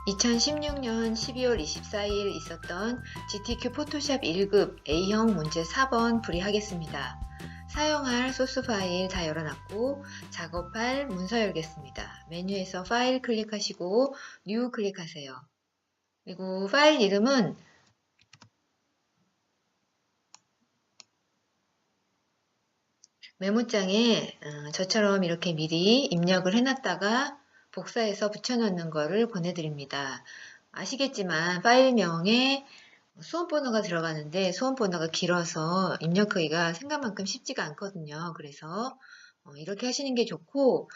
2016년 12월 24일 있었던 GTQ 포토샵 1급 A형 문제 4번 풀이하겠습니다. 사용할 소스 파일 다 열어놨고 작업할 문서 열겠습니다. 메뉴에서 파일 클릭하시고 뉴 클릭하세요. 그리고 파일 이름은 메모장에 저처럼 이렇게 미리 입력을 해놨다가 복사해서 붙여넣는 거를 보내드립니다. 아시겠지만 파일명에 수험번호가 들어가는데 수험번호가 길어서 입력하기가 생각만큼 쉽지가 않거든요. 그래서 이렇게 하시는 게 좋고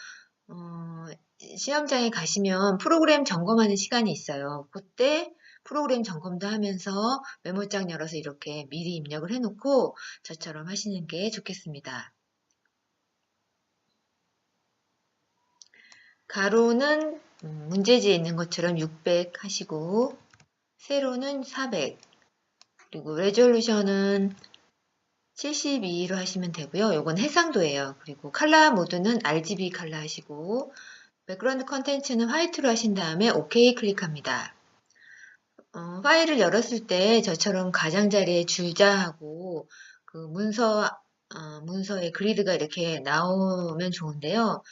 시험장에 가시면 프로그램 점검하는 시간이 있어요. 그때 프로그램 점검도 하면서 메모장 열어서 이렇게 미리 입력을 해놓고 저처럼 하시는 게 좋겠습니다. 가로는 문제지에 있는 것처럼 600 하시고 세로는 400 그리고 레졸루션은 72로 하시면 되고요. 요건 해상도예요. 그리고 컬러 모드는 RGB 컬러 하시고 백그라운드 컨텐츠는 화이트로 하신 다음에 OK 클릭합니다. 파일을 열었을 때 저처럼 가장자리에 줄자하고 그 문서의 그리드가 이렇게 나오면 좋은데요.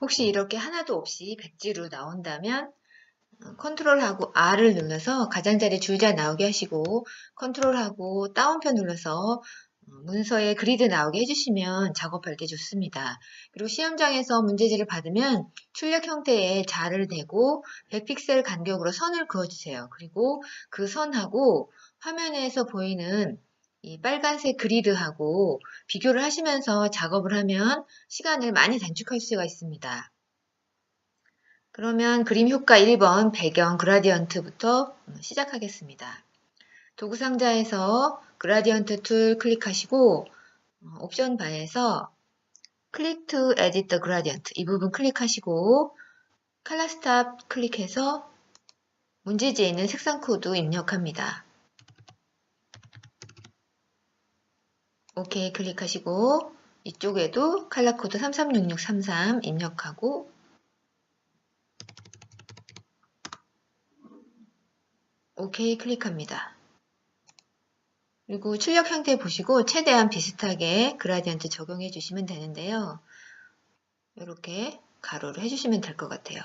혹시 이렇게 하나도 없이 백지로 나온다면 컨트롤하고 R을 눌러서 가장자리 줄자 나오게 하시고 컨트롤하고 다운표 눌러서 문서에 그리드 나오게 해주시면 작업할 때 좋습니다. 그리고 시험장에서 문제지를 받으면 출력 형태의 자를 대고 100픽셀 간격으로 선을 그어주세요. 그리고 그 선하고 화면에서 보이는 이 빨간색 그리드하고 비교를 하시면서 작업을 하면 시간을 많이 단축할 수가 있습니다. 그러면 그림 효과 1번 배경 그라디언트부터 시작하겠습니다. 도구 상자에서 그라디언트 툴 클릭하시고 옵션 바에서 클릭 to edit the gradient 이 부분 클릭하시고 컬러 스탑 클릭해서 문제지에 있는 색상 코드 입력합니다. OK 클릭하시고 이쪽에도 컬러 코드 336633 입력하고 OK 클릭합니다. 그리고 출력 형태 보시고 최대한 비슷하게 그라디언트 적용해 주시면 되는데요. 이렇게 가로로 해주시면 될 것 같아요.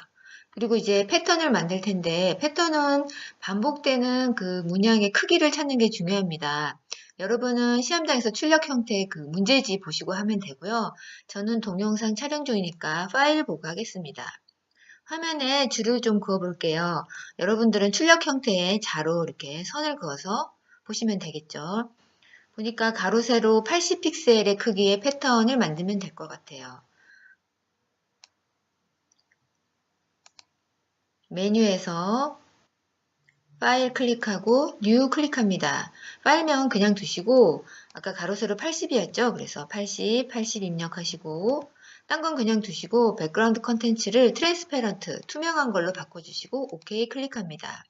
그리고 이제 패턴을 만들 텐데 패턴은 반복되는 그 문양의 크기를 찾는 게 중요합니다. 여러분은 시험장에서 출력 형태의 그 문제지 보시고 하면 되고요. 저는 동영상 촬영 중이니까 파일 보고 하겠습니다. 화면에 줄을 좀 그어 볼게요. 여러분들은 출력 형태의 자로 이렇게 선을 그어서 보시면 되겠죠. 보니까 가로 세로 80픽셀의 크기의 패턴을 만들면 될 것 같아요. 메뉴에서 파일 클릭하고 뉴 클릭합니다. 파일명은 그냥 두시고 아까 가로 세로 80이었죠. 그래서 80 입력하시고 딴 건 그냥 두시고 백그라운드 컨텐츠를 트랜스페런트 투명한 걸로 바꿔주시고 OK 클릭합니다.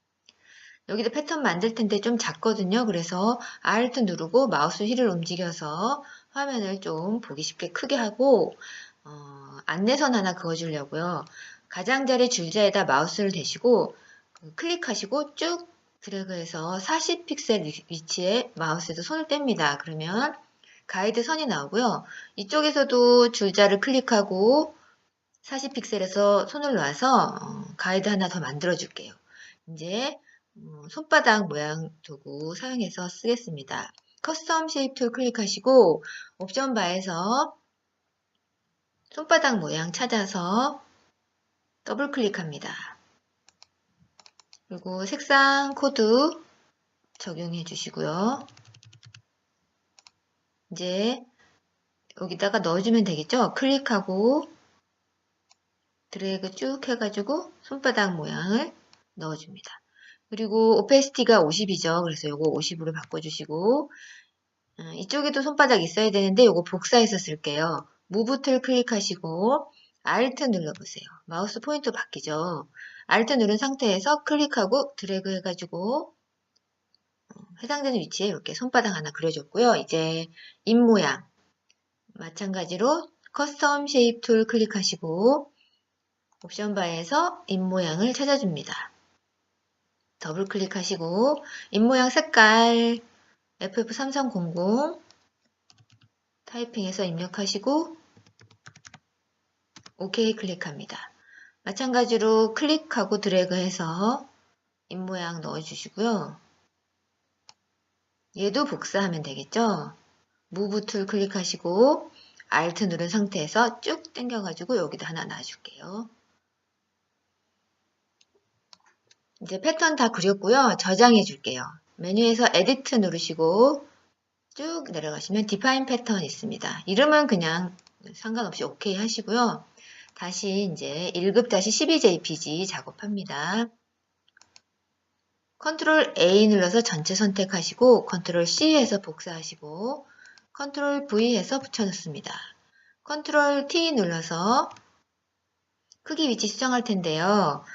여기도 패턴 만들 텐데 좀 작거든요. 그래서 Alt 누르고 마우스 휠을 움직여서 화면을 좀 보기 쉽게 크게 하고 안내선 하나 그어주려고요. 가장자리 줄자에다 마우스를 대시고 클릭하시고 쭉 드래그해서 40픽셀 위치에 마우스에서 손을 뗍니다. 그러면 가이드 선이 나오고요. 이쪽에서도 줄자를 클릭하고 40픽셀에서 손을 놔서 가이드 하나 더 만들어 줄게요. 이제 손바닥 모양 도구 사용해서 쓰겠습니다. 커스텀 쉐입 툴 클릭하시고 옵션 바에서 손바닥 모양 찾아서 더블 클릭합니다. 그리고 색상 코드 적용해 주시고요. 이제 여기다가 넣어주면 되겠죠? 클릭하고 드래그 쭉 해가지고 손바닥 모양을 넣어줍니다. 그리고 오페시티가 50이죠. 그래서 요거 50으로 바꿔주시고 이쪽에도 손바닥 있어야 되는데 요거 복사해서 쓸게요. 무브 툴 클릭하시고 Alt 눌러보세요. 마우스 포인터 바뀌죠. Alt 누른 상태에서 클릭하고 드래그 해가지고 해당되는 위치에 이렇게 손바닥 하나 그려줬고요. 이제 입 모양 마찬가지로 커스텀 쉐입 툴 클릭하시고 옵션 바에서 입 모양을 찾아줍니다. 더블 클릭하시고 입모양 색깔 FF3300 타이핑해서 입력하시고 OK 클릭합니다. 마찬가지로 클릭하고 드래그해서 입모양 넣어주시고요. 얘도 복사하면 되겠죠? 무브 툴 클릭하시고 Alt 누른 상태에서 쭉 당겨가지고 여기다 하나 놔줄게요. 이제 패턴 다 그렸고요. 저장해 줄게요. 메뉴에서 에디트 누르시고 쭉 내려가시면 디파인 패턴 있습니다. 이름은 그냥 상관없이 OK 하시고요. 다시 이제 1급-12jpg 작업합니다. 컨트롤 A 눌러서 전체 선택하시고 컨트롤 C 해서 복사하시고 컨트롤 V 해서 붙여넣습니다. 컨트롤 T 눌러서 크기 위치 수정할 텐데요.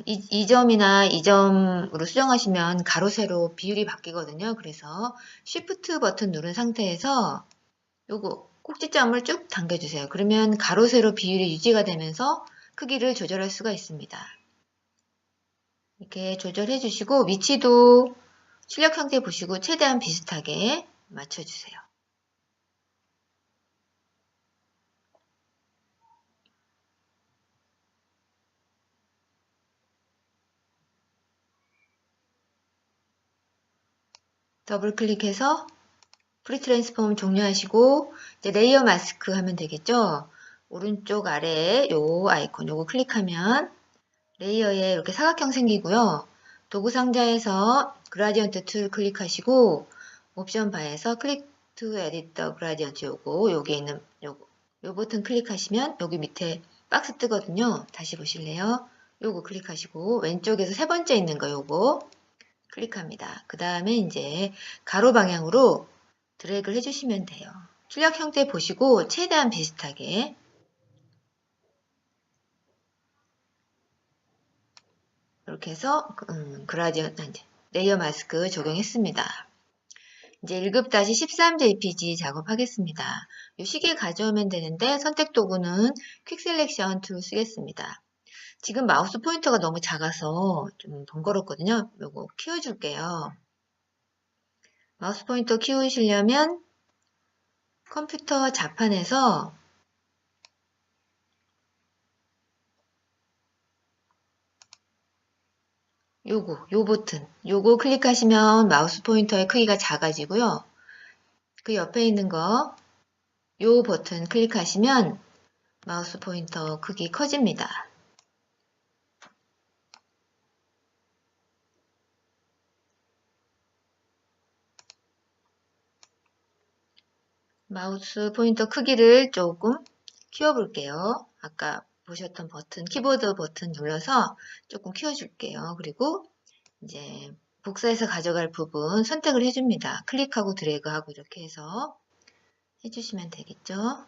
이 점이나 이 점으로 수정하시면 가로 세로 비율이 바뀌거든요. 그래서 Shift 버튼 누른 상태에서 요거 꼭지점을 쭉 당겨주세요. 그러면 가로 세로 비율이 유지가 되면서 크기를 조절할 수가 있습니다. 이렇게 조절해 주시고 위치도 출력 형태 보시고 최대한 비슷하게 맞춰주세요. 더블 클릭해서 프리 트랜스폼 종료하시고 이제 레이어 마스크 하면 되겠죠. 오른쪽 아래에 요 아이콘 요거 클릭하면 레이어에 이렇게 사각형 생기고요. 도구 상자에서 그라디언트 툴 클릭하시고 옵션 바에서 클릭 투 에디트 더 그라디언트 요거 여기에 있는 요 버튼 클릭하시면 여기 밑에 박스 뜨거든요. 다시 보실래요? 요거 클릭하시고 왼쪽에서 세 번째 있는 거 요거 클릭합니다. 그 다음에 이제 가로 방향으로 드래그를 해주시면 돼요. 출력 형태 보시고 최대한 비슷하게 이렇게 해서 레이어 마스크 적용했습니다. 이제 1급-13jpg 작업하겠습니다. 이 시계 가져오면 되는데 선택 도구는 퀵 셀렉션 툴 쓰겠습니다. 지금 마우스 포인터가 너무 작아서 좀 번거롭거든요. 요거 키워줄게요. 마우스 포인터 키우시려면 컴퓨터 자판에서 요 버튼, 요거 클릭하시면 마우스 포인터의 크기가 작아지고요. 그 옆에 있는 거, 요 버튼 클릭하시면 마우스 포인터 크기 커집니다. 마우스 포인터 크기를 조금 키워볼게요. 아까 보셨던 버튼, 키보드 버튼 눌러서 조금 키워줄게요. 그리고 이제 복사해서 가져갈 부분 선택을 해줍니다. 클릭하고 드래그하고 이렇게 해서 해주시면 되겠죠.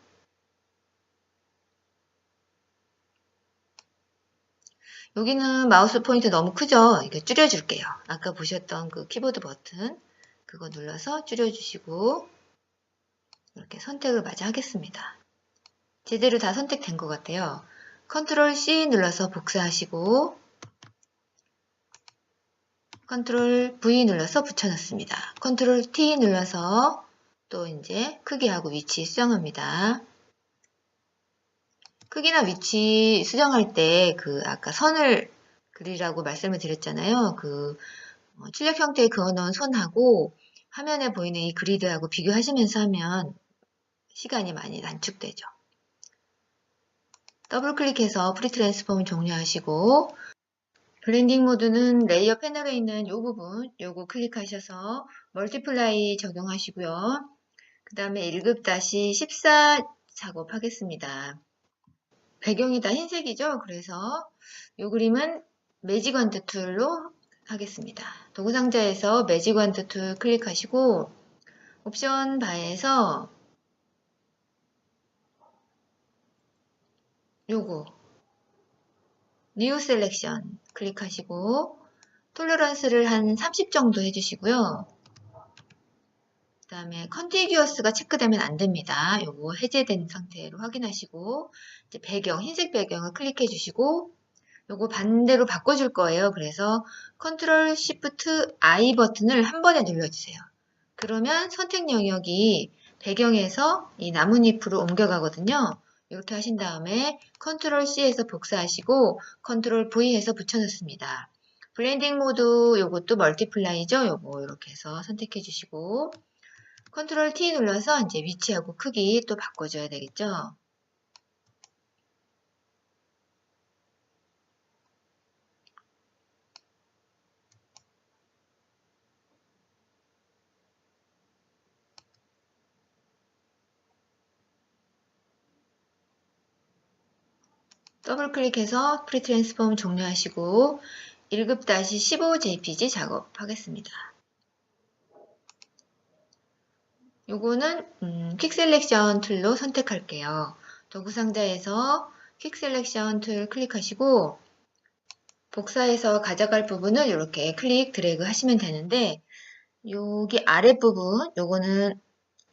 여기는 마우스 포인터 너무 크죠? 이거 줄여줄게요. 아까 보셨던 그 키보드 버튼 그거 눌러서 줄여주시고 이렇게 선택을 마저 하겠습니다. 제대로 다 선택된 것 같아요. 컨트롤 C 눌러서 복사하시고 컨트롤 V 눌러서 붙여넣습니다. 컨트롤 T 눌러서 또 이제 크기하고 위치 수정합니다. 크기나 위치 수정할 때 그 아까 선을 그리라고 말씀을 드렸잖아요. 그 출력 형태에 그어놓은 선하고 화면에 보이는 이 그리드하고 비교하시면서 하면 시간이 많이 단축되죠. 더블 클릭해서 프리 트랜스폼 종료하시고 블렌딩 모드는 레이어 패널에 있는 이 부분 요거 클릭하셔서 멀티플라이 적용하시고요. 그 다음에 1급-14 작업하겠습니다. 배경이 다 흰색이죠. 그래서 이 그림은 매직 원드 툴로 하겠습니다. 도구 상자에서 매직 원드 툴 클릭하시고 옵션 바에서 요거 뉴 셀렉션 클릭하시고 톨러런스를 한 30 정도 해주시고요. 그 다음에 컨티규어스가 체크되면 안 됩니다. 요거 해제된 상태로 확인하시고 이제 배경, 흰색 배경을 클릭해 주시고 요거 반대로 바꿔줄 거예요. 그래서 컨트롤 시프트 I 버튼을 한 번에 눌러주세요. 그러면 선택 영역이 배경에서 이 나뭇잎으로 옮겨가거든요. 이렇게 하신 다음에 컨트롤 C에서 복사하시고 컨트롤 V해서 붙여넣습니다. 블렌딩 모드 요것도 멀티플라이죠. 요거 이렇게 해서 선택해 주시고 컨트롤 T 눌러서 이제 위치하고 크기 또 바꿔줘야 되겠죠. 더블 클릭해서 프리 트랜스폼 종료하시고 1급-15 JPG 작업하겠습니다. 요거는 퀵 셀렉션 툴로 선택할게요. 도구 상자에서 퀵 셀렉션 툴 클릭하시고 복사해서 가져갈 부분을 이렇게 클릭 드래그 하시면 되는데 여기 아랫부분 요거는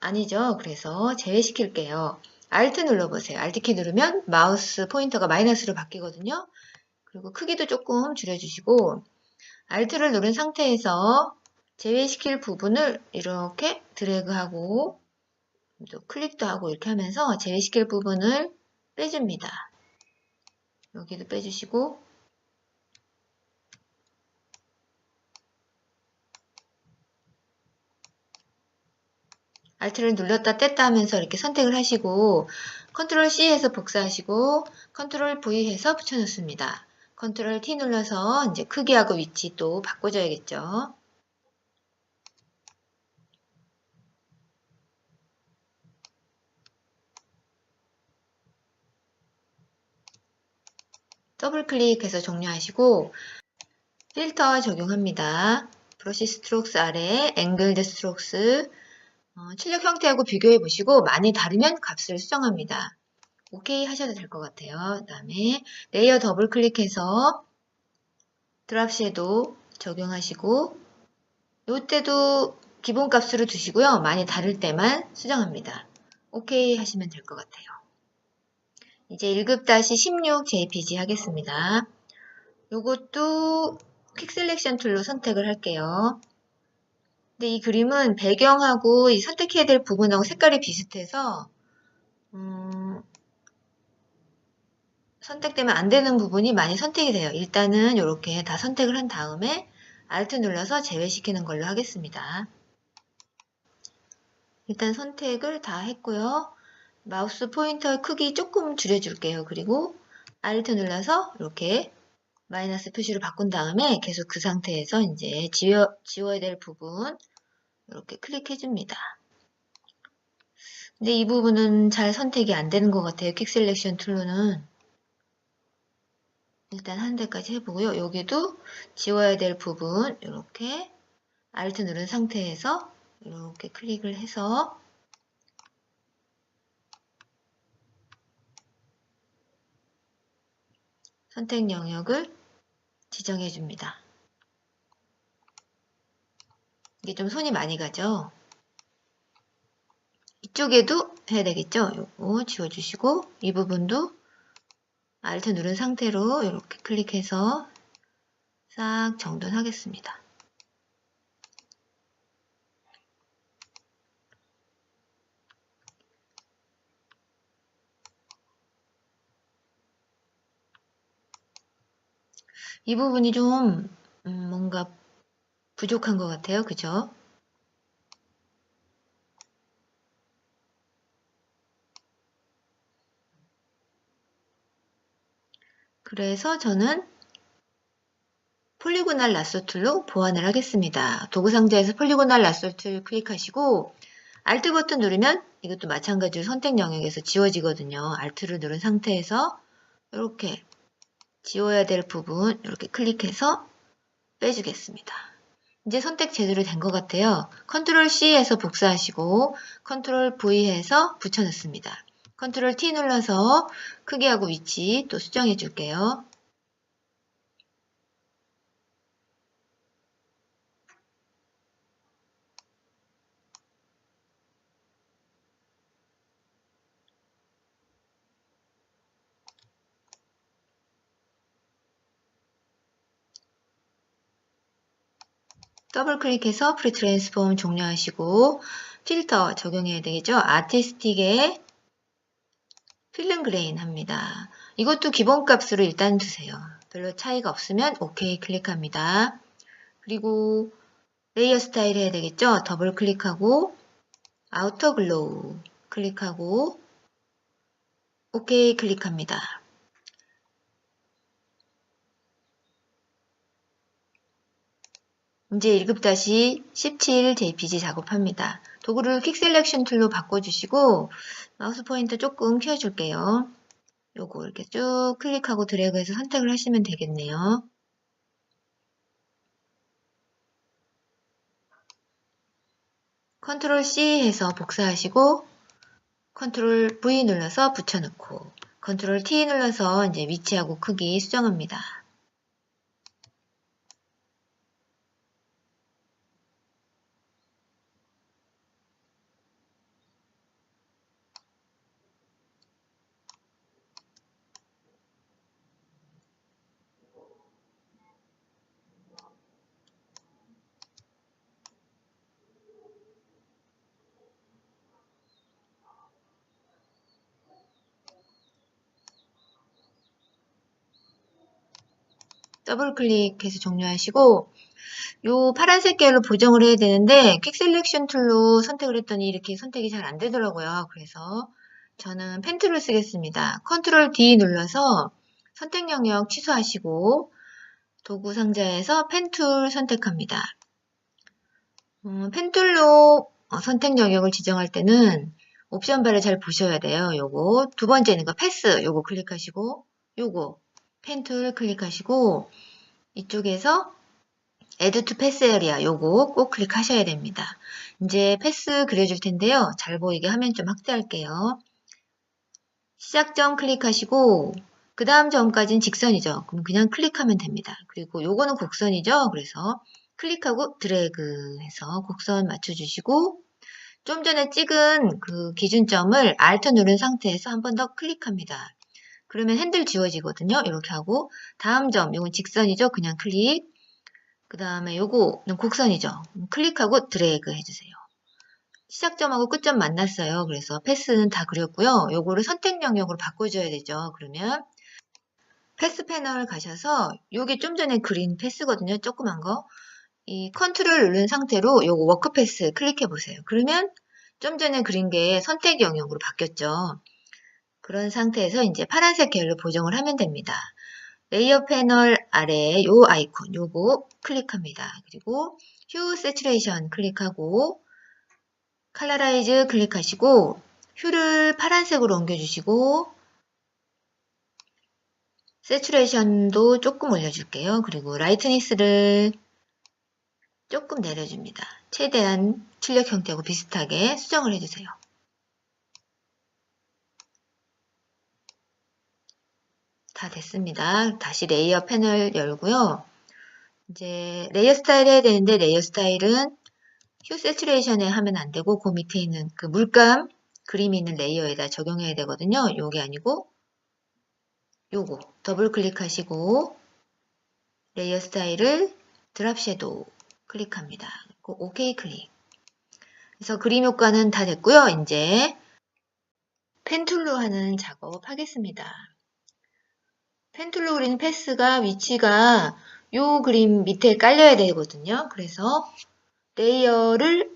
아니죠. 그래서 제외시킬게요. Alt 눌러보세요. Alt키 누르면 마우스 포인터가 마이너스로 바뀌거든요. 그리고 크기도 조금 줄여주시고 Alt를 누른 상태에서 제외시킬 부분을 이렇게 드래그하고 또 클릭도 하고 이렇게 하면서 제외시킬 부분을 빼줍니다. 여기도 빼주시고 Alt를 눌렀다 뗐다 하면서 이렇게 선택을 하시고 컨트롤 C에서 복사하시고 컨트롤 V해서 붙여넣습니다. 컨트롤 T 눌러서 이제 크기하고 위치 또 바꿔줘야겠죠. 더블 클릭해서 종료하시고 필터 적용합니다. 브러쉬 스트록스 아래 앵글드 스트록스 출력 형태하고 비교해 보시고 많이 다르면 값을 수정합니다. OK 하셔도 될 것 같아요. 그 다음에 레이어 더블 클릭해서 드랍 섀도우 적용하시고 이때도 기본 값으로 두시고요. 많이 다를 때만 수정합니다. OK 하시면 될 것 같아요. 이제 1급-16 JPG 하겠습니다. 요것도 퀵 셀렉션 툴로 선택을 할게요. 근데 이 그림은 배경하고 이 선택해야 될 부분하고 색깔이 비슷해서 선택되면 안 되는 부분이 많이 선택이 돼요. 일단은 이렇게 다 선택을 한 다음에 Alt 눌러서 제외시키는 걸로 하겠습니다. 일단 선택을 다 했고요. 마우스 포인터 크기 조금 줄여줄게요. 그리고 Alt 눌러서 이렇게 마이너스 표시로 바꾼 다음에 계속 그 상태에서 이제 지워야 될 부분 이렇게 클릭해 줍니다. 근데 이 부분은 잘 선택이 안 되는 것 같아요. 퀵 셀렉션 툴로는. 일단 한 대까지 해보고요. 여기도 지워야 될 부분 이렇게 Alt 누른 상태에서 이렇게 클릭을 해서 선택 영역을 지정해 줍니다. 이게 좀 손이 많이 가죠? 이쪽에도 해야 되겠죠? 요거 지워주시고 이 부분도 Alt 누른 상태로 이렇게 클릭해서 싹 정돈하겠습니다. 이 부분이 좀 뭔가 부족한 것 같아요. 그죠? 그래서 저는 폴리고날 라sso 툴로 보완을 하겠습니다. 도구 상자에서 폴리고날 라sso 툴 클릭하시고 Alt 버튼 누르면 이것도 마찬가지로 선택 영역에서 지워지거든요. Alt를 누른 상태에서 이렇게 지워야 될 부분 이렇게 클릭해서 빼주겠습니다. 이제 선택 제대로 된 것 같아요. 컨트롤 C에서 복사하시고 컨트롤 V 해서 붙여넣습니다. 컨트롤 T 눌러서 크기하고 위치 또 수정해 줄게요. 더블 클릭해서 프리 트랜스폼 종료하시고 필터 적용해야 되겠죠. 아티스틱에 필름 그레인 합니다. 이것도 기본값으로 일단 두세요. 별로 차이가 없으면 OK 클릭합니다. 그리고 레이어 스타일 해야 되겠죠. 더블 클릭하고 아우터 글로우 클릭하고 OK 클릭합니다. 이제 1급-17 JPG 작업합니다. 도구를 퀵 셀렉션 툴로 바꿔주시고 마우스 포인터 조금 키워줄게요. 요거 이렇게 쭉 클릭하고 드래그해서 선택을 하시면 되겠네요. 컨트롤 C 해서 복사하시고 컨트롤 V 눌러서 붙여넣고 컨트롤 T 눌러서 이제 위치하고 크기 수정합니다. 더블 클릭해서 종료하시고 요 파란색 계열로 보정을 해야 되는데 퀵 셀렉션 툴로 선택을 했더니 이렇게 선택이 잘 안 되더라고요. 그래서 저는 펜 툴을 쓰겠습니다. 컨트롤 D 눌러서 선택 영역 취소하시고 도구 상자에서 펜 툴 선택합니다. 펜 툴로 선택 영역을 지정할 때는 옵션 바를 잘 보셔야 돼요. 요거 두 번째 있는 거 패스 요거 클릭하시고 요거 펜 툴 클릭하시고 이쪽에서 Add to Pass Area 요거 꼭 클릭하셔야 됩니다. 이제 패스 그려줄 텐데요. 잘 보이게 화면 좀 확대할게요. 시작점 클릭하시고 그 다음 점까지는 직선이죠. 그럼 그냥 클릭하면 됩니다. 그리고 요거는 곡선이죠. 그래서 클릭하고 드래그 해서 곡선 맞춰주시고 좀 전에 찍은 그 기준점을 Alt 누른 상태에서 한 번 더 클릭합니다. 그러면 핸들 지워지거든요. 이렇게 하고 다음 점, 이건 직선이죠. 그냥 클릭. 그 다음에 요거는 곡선이죠. 클릭하고 드래그 해주세요. 시작점하고 끝점 만났어요. 그래서 패스는 다 그렸고요. 요거를 선택 영역으로 바꿔줘야 되죠. 그러면 패스 패널 가셔서 요게 좀 전에 그린 패스거든요. 조그만 거. 이 컨트롤 누른 상태로 요거 워크 패스 클릭해 보세요. 그러면 좀 전에 그린 게 선택 영역으로 바뀌었죠. 그런 상태에서 이제 파란색 계열로 보정을 하면 됩니다. 레이어 패널 아래에 요 아이콘 요거 클릭합니다. 그리고 휴 세츄레이션 클릭하고 컬러라이즈 클릭하시고 휴를 파란색으로 옮겨주시고 세츄레이션도 조금 올려줄게요. 그리고 라이트니스를 조금 내려줍니다. 최대한 출력 형태하고 비슷하게 수정을 해주세요. 다 됐습니다. 다시 레이어 패널 열고요. 이제 레이어 스타일 해야 되는데 레이어 스타일은 휴 세츄레이션에 하면 안 되고 그 밑에 있는 그 물감 그림이 있는 레이어에다 적용해야 되거든요. 요게 아니고 요거 더블 클릭하시고 레이어 스타일을 드랍 섀도우 클릭합니다. 그리고 OK 클릭. 그래서 그림 효과는 다 됐고요. 이제 펜 툴로 하는 작업 하겠습니다. 펜 툴로 그린 패스가 위치가 요 그림 밑에 깔려야 되거든요. 그래서 레이어를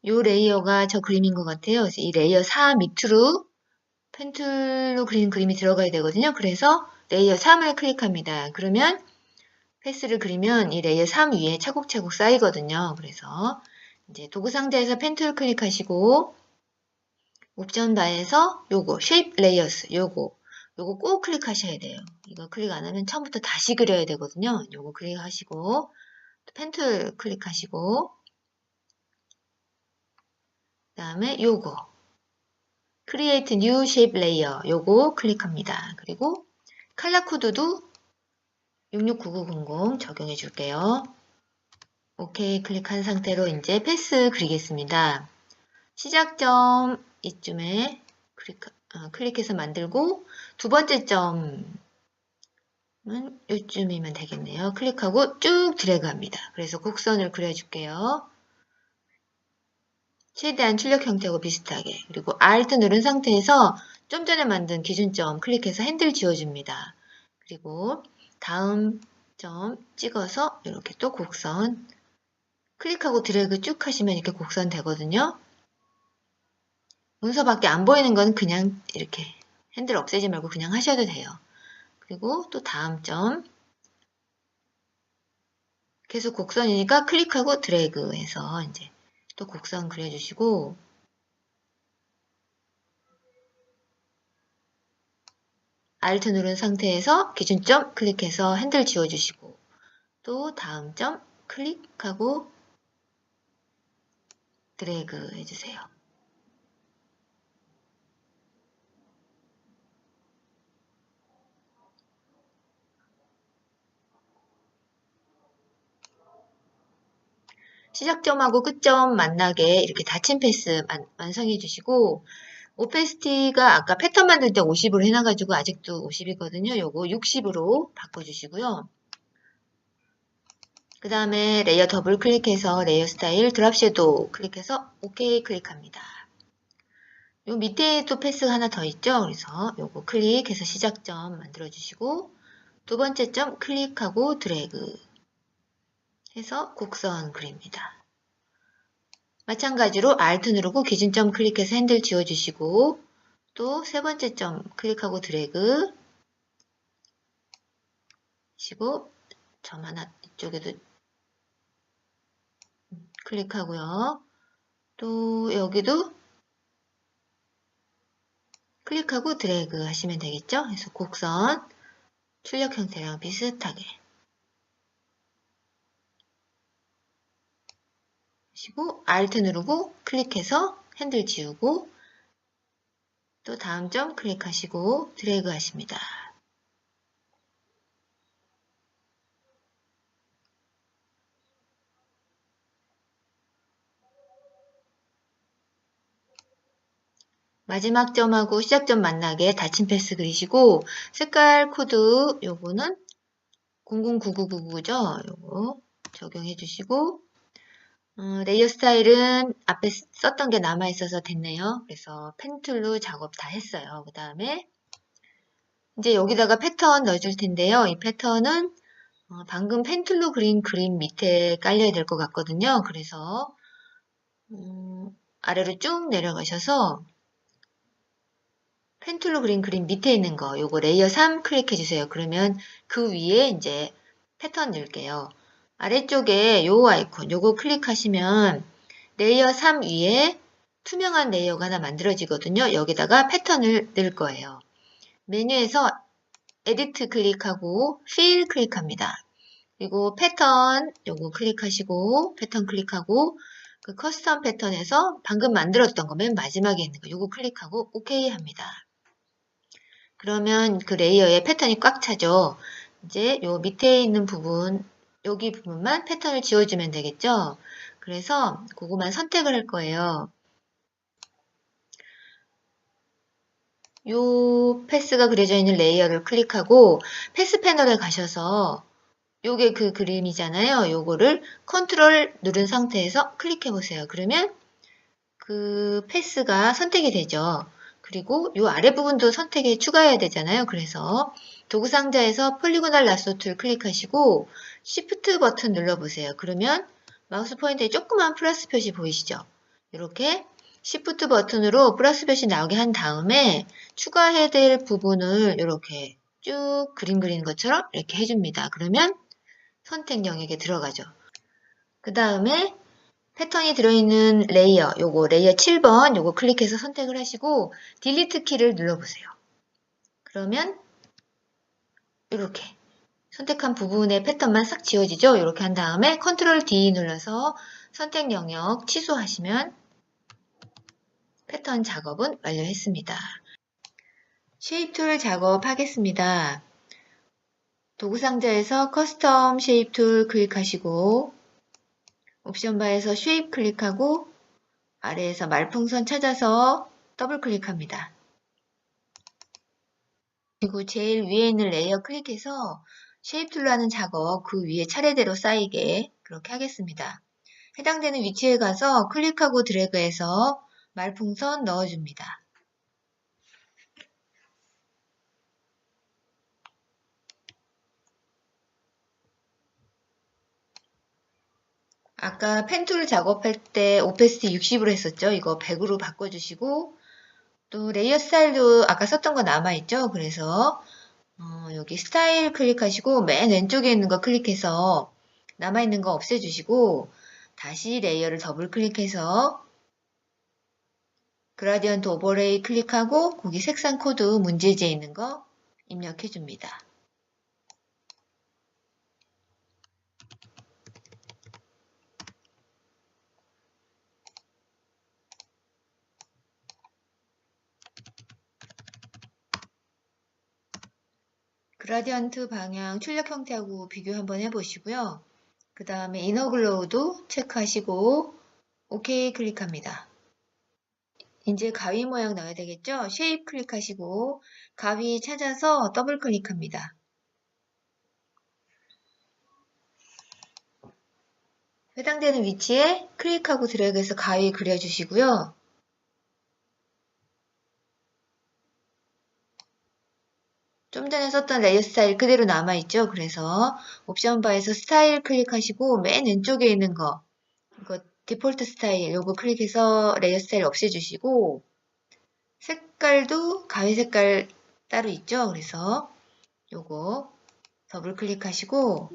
요 레이어가 저 그림인 것 같아요. 그래서 이 레이어 4 밑으로 펜 툴로 그린 그림이 들어가야 되거든요. 그래서 레이어 3을 클릭합니다. 그러면 패스를 그리면 이 레이어 3 위에 차곡차곡 쌓이거든요. 그래서 이제 도구 상자에서 펜 툴 클릭하시고 옵션 바에서 요거 쉐입 레이어스 요거 꼭 클릭하셔야 돼요. 이거 클릭 안 하면 처음부터 다시 그려야 되거든요. 요거 클릭하시고 펜 툴 클릭하시고 그 다음에 요거 Create New Shape Layer 요거 클릭합니다. 그리고 컬러 코드도 669900 적용해 줄게요. OK 클릭한 상태로 이제 패스 그리겠습니다. 시작점 이쯤에 클릭해서 만들고 두 번째 점 요쯤이면 되겠네요. 클릭하고 쭉 드래그합니다. 그래서 곡선을 그려줄게요. 최대한 출력 형태하고 비슷하게. 그리고 Alt 누른 상태에서 좀 전에 만든 기준점 클릭해서 핸들 지워줍니다. 그리고 다음 점 찍어서 이렇게 또 곡선 클릭하고 드래그 쭉 하시면 이렇게 곡선 되거든요. 문서밖에 안 보이는 건 그냥 이렇게 핸들 없애지 말고 그냥 하셔도 돼요. 그리고 또 다음 점 계속 곡선이니까 클릭하고 드래그 해서 이제 또 곡선 그려주시고 Alt 누른 상태에서 기준점 클릭해서 핸들 지워주시고 또 다음 점 클릭하고 드래그 해주세요. 시작점하고 끝점 만나게 이렇게 닫힌 패스 완성해 주시고 오페시티가 아까 패턴 만들 때 50으로 해놔가지고 아직도 50이거든요. 요거 60으로 바꿔주시고요. 그 다음에 레이어 더블 클릭해서 레이어 스타일 드랍 섀도우 클릭해서 OK 클릭합니다. 요 밑에 또 패스가 하나 더 있죠. 그래서 요거 클릭해서 시작점 만들어 주시고 두 번째 점 클릭하고 드래그 해서 곡선 그립니다. 마찬가지로 Alt 누르고 기준점 클릭해서 핸들 지워주시고 또 세 번째 점 클릭하고 드래그 하시고 점 하나 이쪽에도 클릭하고요. 또 여기도 클릭하고 드래그 하시면 되겠죠. 그래서 곡선 출력 형태랑 비슷하게 하시고 Alt 누르고 클릭해서 핸들 지우고 또 다음 점 클릭하시고 드래그 하십니다. 마지막 점하고 시작점 만나게 닫힌 패스 그리시고 색깔 코드 요거는 009999죠. 요거 적용해 주시고 레이어 스타일은 앞에 썼던 게 남아 있어서 됐네요. 그래서 펜툴로 작업 다 했어요. 그 다음에 이제 여기다가 패턴 넣어줄 텐데요. 이 패턴은 방금 펜툴로 그린 그림 밑에 깔려야 될 것 같거든요. 그래서 아래로 쭉 내려가셔서 펜툴로 그린 그림 밑에 있는 거 요거 레이어 3 클릭해 주세요. 그러면 그 위에 이제 패턴 넣을게요. 아래쪽에 요 아이콘 요거 클릭하시면 레이어 3 위에 투명한 레이어가 하나 만들어지거든요. 여기다가 패턴을 넣을 거예요. 메뉴에서 에디트 클릭하고 필 클릭합니다. 그리고 패턴 요거 클릭하시고 패턴 클릭하고 그 커스텀 패턴에서 방금 만들었던 거 맨 마지막에 있는 거 요거 클릭하고 OK 합니다. 그러면 그 레이어에 패턴이 꽉 차죠. 이제 요 밑에 있는 부분, 여기 부분만 패턴을 지워주면 되겠죠. 그래서 그거만 선택을 할 거예요. 요 패스가 그려져 있는 레이어를 클릭하고 패스 패널에 가셔서 요게 그 그림이잖아요. 요거를 컨트롤 누른 상태에서 클릭해 보세요. 그러면 그 패스가 선택이 되죠. 그리고 요 아래 부분도 선택에 추가해야 되잖아요. 그래서 도구 상자에서 폴리고널 라소 툴 클릭하시고 Shift 버튼 눌러보세요. 그러면 마우스 포인터에 조그만 플러스 표시 보이시죠? 이렇게 Shift 버튼으로 플러스 표시 나오게 한 다음에 추가해야 될 부분을 이렇게 쭉 그림 그리는 것처럼 이렇게 해줍니다. 그러면 선택 영역에 들어가죠. 그 다음에 패턴이 들어있는 레이어, 요거 레이어 7번 요거 클릭해서 선택을 하시고 딜리트 키를 눌러보세요. 그러면 이렇게 선택한 부분의 패턴만 싹 지워지죠. 이렇게 한 다음에 컨트롤 D 눌러서 선택 영역 취소하시면 패턴 작업은 완료했습니다. 쉐입 툴 작업하겠습니다. 도구 상자에서 커스텀 쉐입 툴 클릭하시고 옵션 바에서 쉐입 클릭하고 아래에서 말풍선 찾아서 더블 클릭합니다. 그리고 제일 위에 있는 레이어 클릭해서 쉐입 툴로 하는 작업 그 위에 차례대로 쌓이게 그렇게 하겠습니다. 해당되는 위치에 가서 클릭하고 드래그해서 말풍선 넣어줍니다. 아까 펜툴 작업할 때 오페시티 60으로 했었죠. 이거 100으로 바꿔주시고 또 레이어 스타일도 아까 썼던 거 남아있죠. 그래서 여기 스타일 클릭하시고 맨 왼쪽에 있는 거 클릭해서 남아있는 거 없애주시고 다시 레이어를 더블 클릭해서 그라디언트 오버레이 클릭하고 거기 색상 코드 문제지에 있는 거 입력해 줍니다. 그라디언트 방향 출력 형태하고 비교 한번 해보시고요. 그 다음에 이너 글로우도 체크하시고 OK 클릭합니다. 이제 가위 모양 나와야 되겠죠? 쉐입 클릭하시고 가위 찾아서 더블 클릭합니다. 해당되는 위치에 클릭하고 드래그해서 가위 그려주시고요. 좀 전에 썼던 레이어 스타일 그대로 남아있죠? 그래서 옵션 바에서 스타일 클릭하시고 맨 왼쪽에 있는 거 이거 디폴트 스타일 요거 클릭해서 레이어 스타일 없애주시고 색깔도 가위 색깔 따로 있죠? 그래서 요거 더블 클릭하시고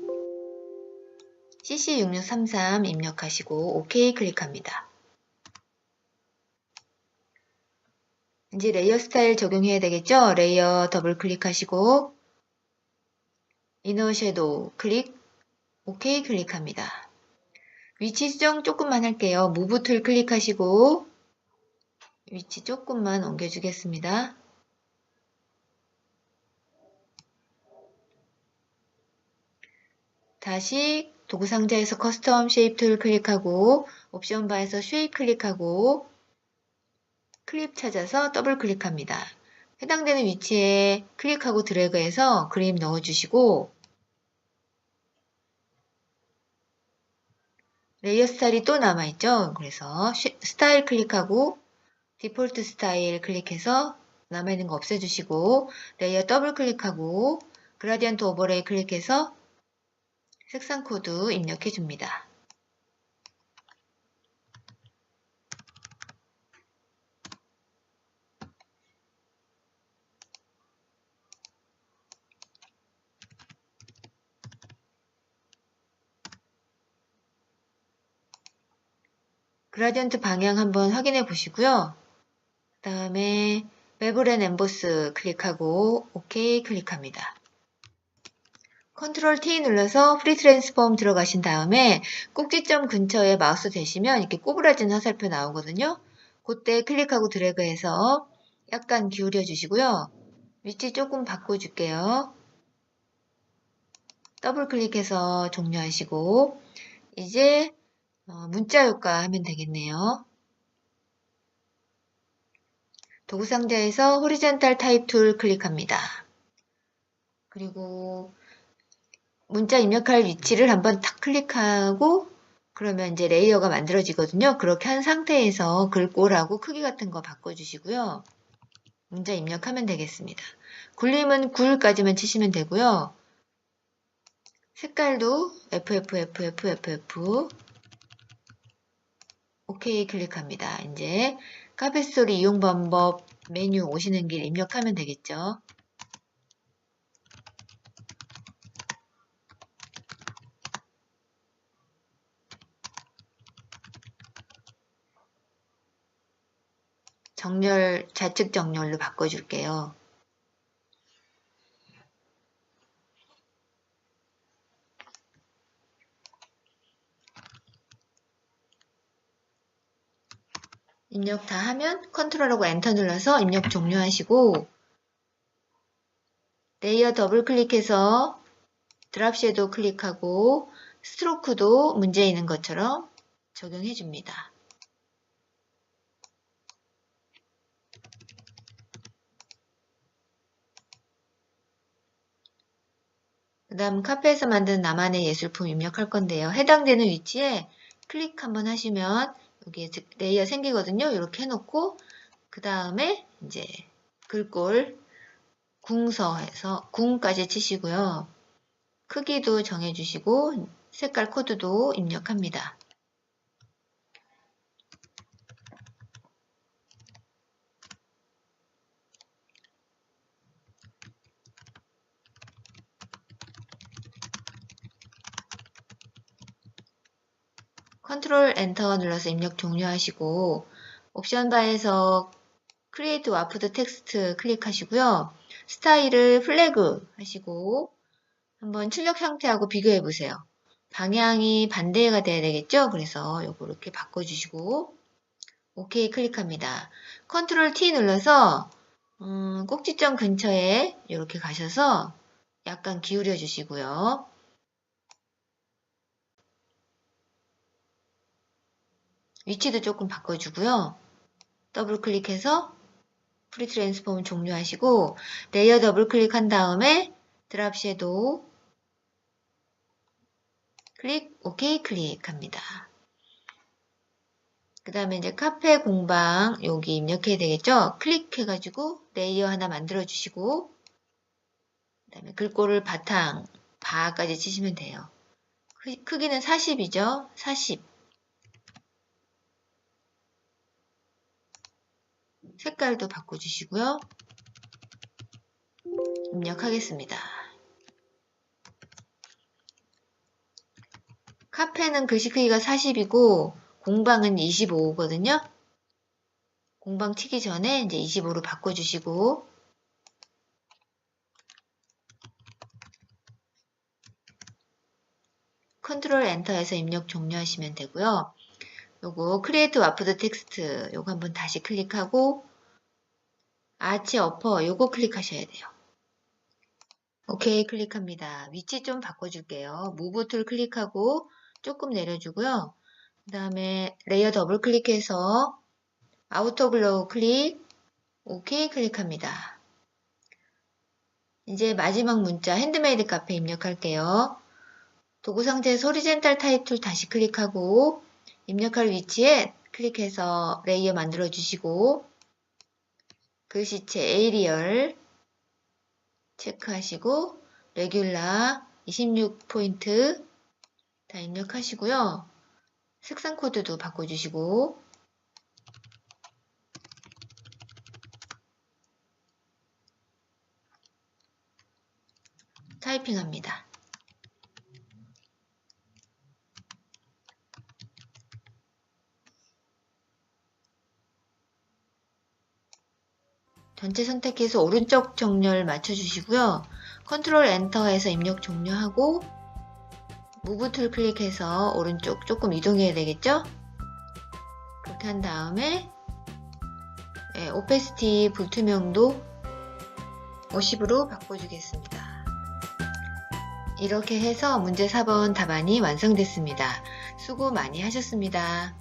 CC6633 입력하시고 OK 클릭합니다. 이제 레이어 스타일 적용해야 되겠죠? 레이어 더블 클릭하시고 이너 섀도우 클릭 OK 클릭합니다. 위치 수정 조금만 할게요. 무브 툴 클릭하시고 위치 조금만 옮겨주겠습니다. 다시 도구 상자에서 커스텀 쉐입 툴 클릭하고 옵션 바에서 쉐입 클릭하고 클립 찾아서 더블 클릭합니다. 해당되는 위치에 클릭하고 드래그해서 그림 넣어주시고 레이어 스타일이 또 남아있죠. 그래서 스타일 클릭하고 디폴트 스타일 클릭해서 남아있는 거 없애주시고 레이어 더블 클릭하고 그라디언트 오버레이 클릭해서 색상 코드 입력해 줍니다. 그라디언트 방향 한번 확인해 보시고요. 그 다음에 베블 앤 엠보스 클릭하고 OK 클릭합니다. 컨트롤 T 눌러서 프리 트랜스폼 들어가신 다음에 꼭지점 근처에 마우스 대시면 이렇게 꼬부라진 화살표 나오거든요. 그때 클릭하고 드래그해서 약간 기울여 주시고요. 위치 조금 바꿔줄게요. 더블 클릭해서 종료하시고 이제 문자 효과 하면 되겠네요. 도구 상자에서 호리젠탈 타입 툴 클릭합니다. 그리고 문자 입력할 위치를 한번 탁 클릭하고 그러면 이제 레이어가 만들어지거든요. 그렇게 한 상태에서 글꼴하고 크기 같은 거 바꿔주시고요. 문자 입력하면 되겠습니다. 굴림은 9까지만 치시면 되고요. 색깔도 FFFFFF OK 클릭합니다. 이제 카페스토리 이용 방법 메뉴 오시는 길 입력하면 되겠죠. 정렬, 좌측 정렬로 바꿔줄게요. 입력 다 하면 컨트롤하고 엔터 눌러서 입력 종료하시고 레이어 더블 클릭해서 드랍 섀도우 클릭하고 스트로크도 문제 있는 것처럼 적용해 줍니다. 그 다음 카페에서 만든 나만의 예술품 입력할 건데요. 해당되는 위치에 클릭 한번 하시면 여기에 레이어 생기거든요. 이렇게 해놓고 그 다음에 이제 글꼴 궁서해서 궁까지 치시고요. 크기도 정해주시고 색깔 코드도 입력합니다. 컨트롤 엔터 눌러서 입력 종료하시고 옵션 바에서 크리에이트 와프드 텍스트 클릭하시고요. 스타일을 플래그 하시고 한번 출력 상태하고 비교해 보세요. 방향이 반대가 돼야 되겠죠? 그래서 요거 이렇게 바꿔주시고 OK 클릭합니다. 컨트롤 T 눌러서 꼭지점 근처에 이렇게 가셔서 약간 기울여 주시고요. 위치도 조금 바꿔주고요. 더블 클릭해서 프리 트랜스폼 종료하시고 레이어 더블 클릭한 다음에 드랍 섀도우 클릭, OK 클릭합니다. 그 다음에 이제 카페 공방 여기 입력해야 되겠죠? 클릭해가지고 레이어 하나 만들어 주시고 그 다음에 글꼴을 바탕, 바까지 치시면 돼요. 크기는 40이죠? 40. 색깔도 바꿔주시고요. 입력하겠습니다. 카페는 글씨 크기가 40이고 공방은 25거든요. 공방 치기 전에 이제 25로 바꿔주시고 컨트롤 엔터해서 입력 종료하시면 되고요. 요거 크리에이트 와프드 텍스트 요거 한번 다시 클릭하고 아치 어퍼 요거 클릭하셔야 돼요. OK 클릭합니다. 위치 좀 바꿔줄게요. 무브 툴 클릭하고 조금 내려주고요. 그 다음에 레이어 더블 클릭해서 아우터 글로우 클릭 OK 클릭합니다. 이제 마지막 문자 핸드메이드 카페 입력할게요. 도구 상자에서 호리젠탈 타입 툴 다시 클릭하고 입력할 위치에 클릭해서 레이어 만들어 주시고 글씨체 에이리얼 체크하시고 레귤라 26포인트 다 입력하시고요. 색상 코드도 바꿔주시고 타이핑합니다. 전체 선택해서 오른쪽 정렬 맞춰주시고요. 컨트롤 엔터해서 입력 종료하고 무브 툴 클릭해서 오른쪽 조금 이동해야 되겠죠? 그렇게 한 다음에 오페시티 불투명도 50으로 바꿔주겠습니다. 이렇게 해서 문제 4번 답안이 완성됐습니다. 수고 많이 하셨습니다.